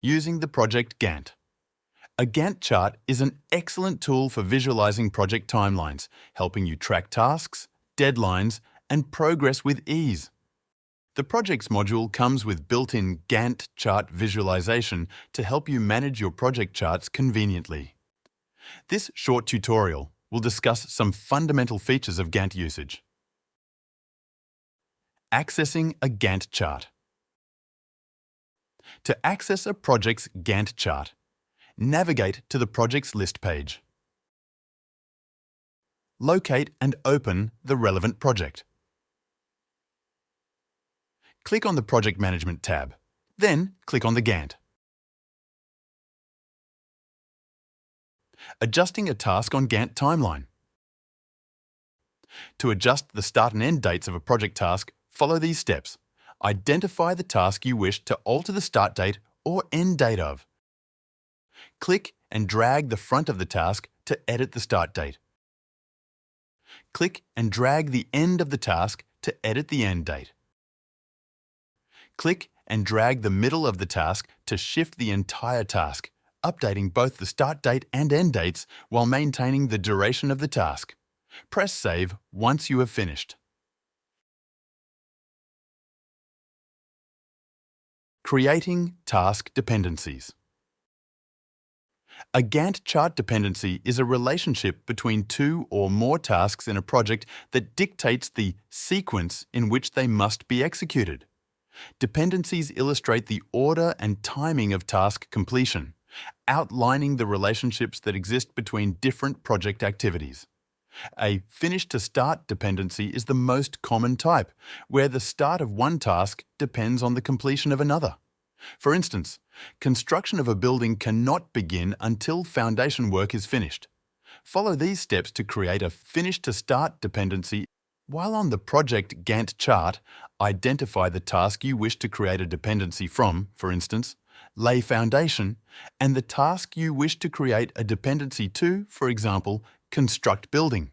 Using the project Gantt. A Gantt chart is an excellent tool for visualizing project timelines, helping you track tasks, deadlines, and progress with ease. The Projects module comes with built-in Gantt chart visualization to help you manage your project charts conveniently. This short tutorial will discuss some fundamental features of Gantt usage. Accessing a Gantt chart. To access a project's Gantt chart, navigate to the Projects List page. Locate and open the relevant project. Click on the Project Management tab, then click on the Gantt. Adjusting a task on Gantt timeline. To adjust the start and end dates of a project task, follow these steps. Identify the task you wish to alter the start date or end date of. Click and drag the front of the task to edit the start date. Click and drag the end of the task to edit the end date. Click and drag the middle of the task to shift the entire task, updating both the start date and end dates while maintaining the duration of the task. Press Save once you have finished. Creating task dependencies. A Gantt chart dependency is a relationship between two or more tasks in a project that dictates the sequence in which they must be executed. Dependencies illustrate the order and timing of task completion, outlining the relationships that exist between different project activities. A finish-to-start dependency is the most common type, where the start of one task depends on the completion of another. For instance, construction of a building cannot begin until foundation work is finished. Follow these steps to create a finish-to-start dependency. While on the project Gantt chart, identify the task you wish to create a dependency from, for instance, lay foundation, and the task you wish to create a dependency to, for example, construct building.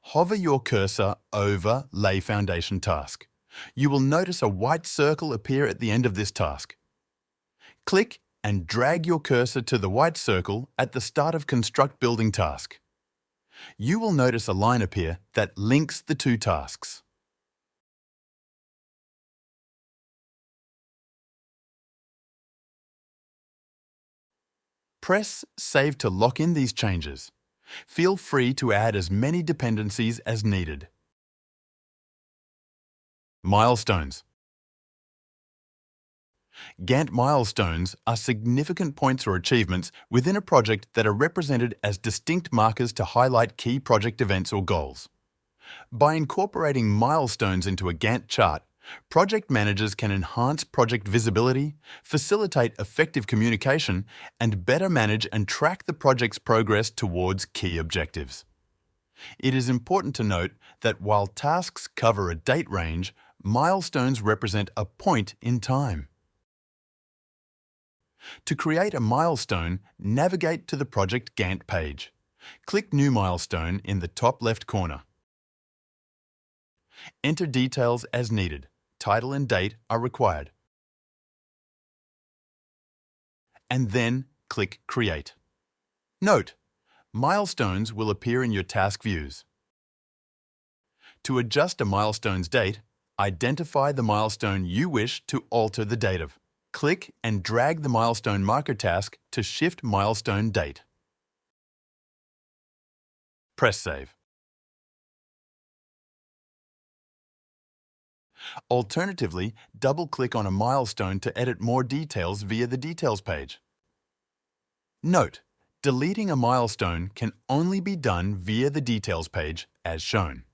Hover your cursor over lay foundation task. You will notice a white circle appear at the end of this task. Click and drag your cursor to the white circle at the start of construct building task. You will notice a line appear that links the two tasks. Press Save to lock in these changes. Feel free to add as many dependencies as needed. Milestones. Gantt milestones are significant points or achievements within a project that are represented as distinct markers to highlight key project events or goals. By incorporating milestones into a Gantt chart, project managers can enhance project visibility, facilitate effective communication, and better manage and track the project's progress towards key objectives. It is important to note that while tasks cover a date range, milestones represent a point in time. To create a milestone, navigate to the Project Gantt page. Click New Milestone in the top left corner. Enter details as needed. Title and date are required. And then click Create. Note: milestones will appear in your task views. To adjust a milestone's date, identify the milestone you wish to alter the date of. Click and drag the milestone marker task to shift milestone date. Press Save. Alternatively, double-click on a milestone to edit more details via the Details page. Note: deleting a milestone can only be done via the Details page as shown.